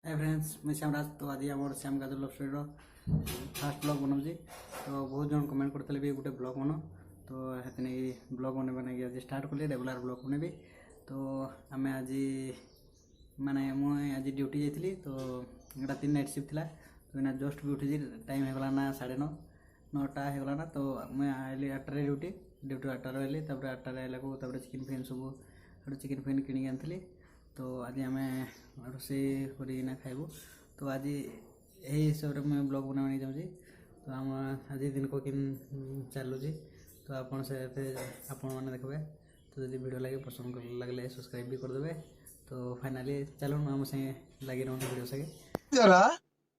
Hi friends मुझे श्यामराज। तो आज आम श्याम गाजर लव स्टोरी फास्ट ब्लॉग बनाऊँगी। तो बहुत जन कमेंट करते भी गोटे ब्लॉग बन तो से ब्लॉग बनवा नहीं आज स्टार्ट कली रेगुलर ब्लॉग बनेबी। तो आम आज माने मुझे आज ड्यूटी जाइली तो यहाँ 3 नाइट शिफ्ट थी। तो इना जस्ट भी उठी टाइम होगा ना 9:30 9टा होगा ना। तो मुझे आइली 8टार ड्यूटी 8टार आइली 8टार आइला को चिकेन फिकेन सब चिकेन फिकेन किणी आनी। तो आज आम रोसे करना खाइबू। तो आज यही हिसाब से मैं ब्लॉग बनाने चाहूँगी। तो आम आज दिन को किन चलुची तो आपन से आपण मैंने देखबे। तो जब वीडियो लगे पसंद लगले सब्सक्राइब भी करदे। तो फाइनाली चलो आम से लगे रहा वीडियो से जरा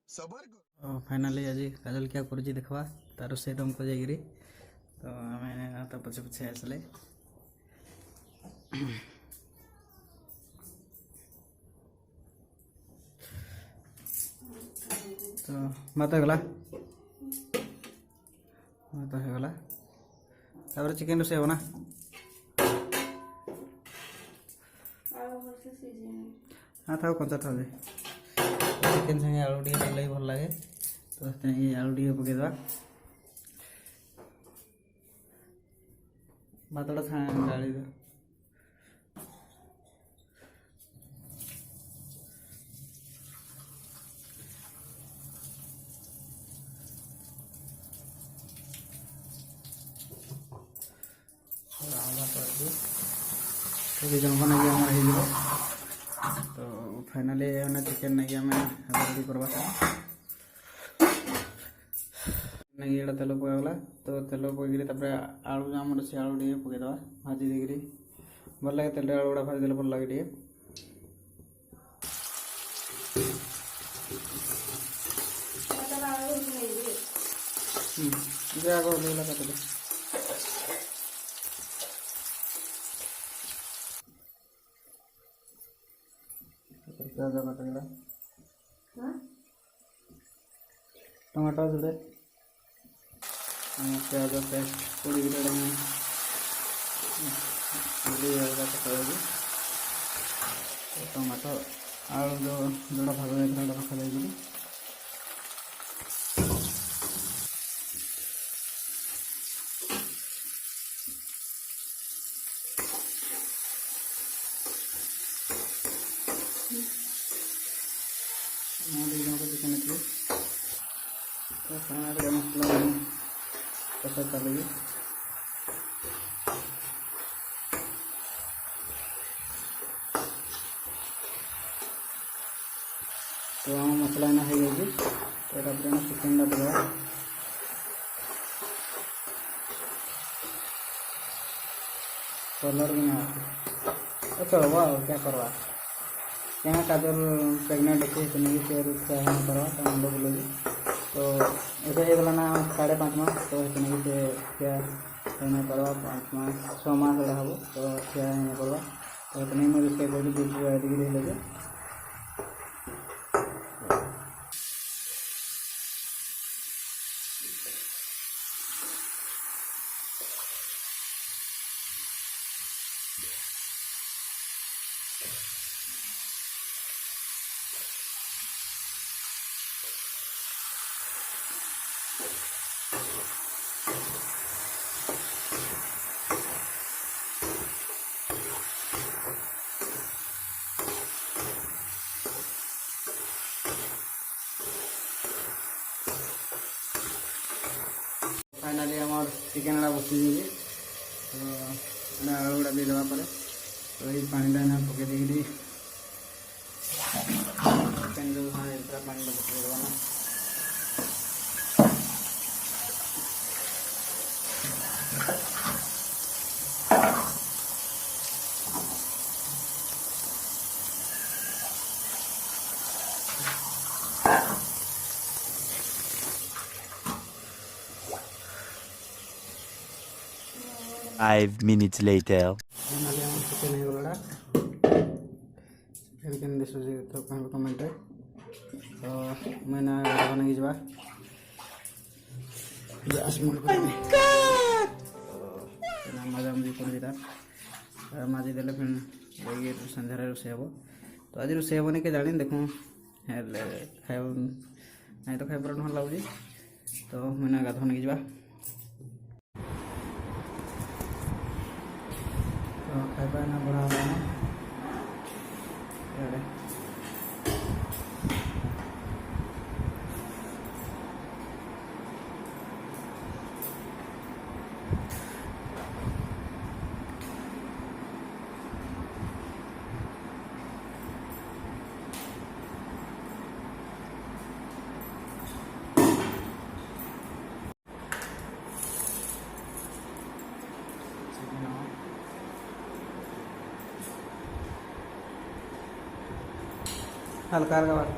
सबर। फाइनाली आज काजल क्या कर देखा तार से रूम को जाइए। तो आम पछे पछे आसले तो भात होगा भात होगा तापर चिकेन रोसे होना। हाँ था कंचा था चिकेन संगे आलू टे पड़े भल लगे। तो आलू टे पकईदे भातटा गाड़ी तो जन को नहीं हो। तो फाइनाली चिकेन नहीं आम रेडी करवा नहीं ये तेल पकगला। तो तेल पकड़ आलू आम से आलू टे पकईदे भाजी देकर भल लगे। तेल आलू गुड़ा भाजी भल लगे टे आग काटे प्याज काटगला टमाटो जोड़े प्याज पेस्ट पूरी टमाटो आलू जोड़ा भाग रखा जाए। चिकेन अच्छे तो मसला कसा चलेगी। तो आम मसला ना हो गई। तो चिकेन पकड़ा कलर भी ना चलो क्या करवा क्या काजल प्रेगनेंट अच्छे करवा मुंड बुलोगी। तो ऐसे होगा ना 5.5 मास। तो से क्या करवा 5 मास 6 मास हम तो क्या करवा। तो मुझे रोसे कर डिग्री लगे। फाइनाली आम चिकेन बसी तो आलू गुड़ा देदेवा तो ये पानी पकई देगी चिकेन जो पूरा पानी पकईदेवा ना। Five minutes later. कमेंट तो मैंने बना जा मजा मजी कर माजी देले फिर संध्यार रोसे हे। तो आज रोसे हेनी के जानी देखूँ ହେଲେ ଖାଇବା ନାଇଁ ତ ଖାଇବାର ଭଲ ଲାଗୁଛି ତ ମୁଇଁ ଗାଧୋ ନେଇକି ଯିବା ତ ଖାଇବା ନା ବଢ଼ା ହବ ଇଆଡ଼େ हल्का हल्का बात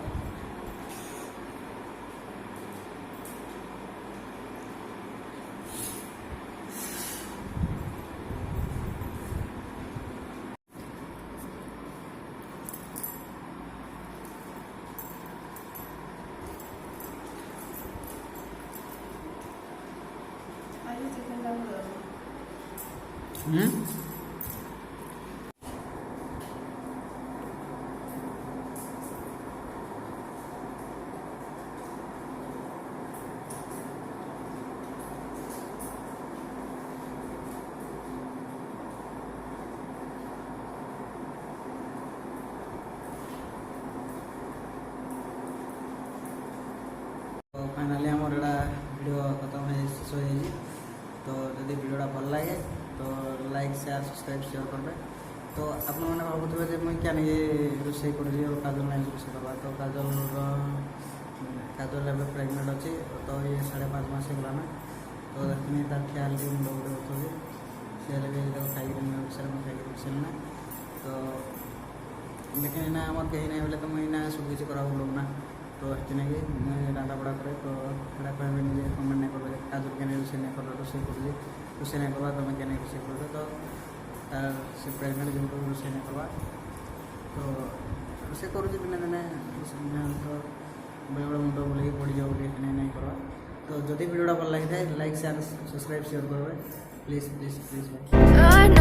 तो फाइनाली आमर एटा वीडियो खत्म है शेष हो जाए तो जदि वीडियोटा भल लगे तो लाइक शेयर सब्सक्राइब शेयर करेंगे तो आपण मैंने भावुवे कि मुझे क्या नहीं रोषे कर काजल नहीं रोषे करवा तो काजल प्रेगनेंट अच्छी तो ये 5.5 मास होगा ना तो देखनी तार ख्याल भी मुंड गोटे उठे सी भी खाई खाई ना तो लेकिन ना आम कहीं ना बोले तो मुझे सब किसी करा पड़ो ना तो हेती नहीं मुझे रांधा बड़ा करे तो एटा कहे निजे कमेंट नहीं कर काजल क्या रोषे नहीं कर रोषे कर रोषे नहीं करवा तुम क्या रोषे कर तो से प्रेगनेंट जो रोषे नहीं करवा तो रोषे करुँच दिने दिने तो बेले बेले मुंड बुले पड़ जाओ नहीं करवा तो जदि वीडियोटा भल लगी था लाइक शेयर सब्सक्राइब शेयर करेंगे प्लीज प्लीज प्लीज भाई।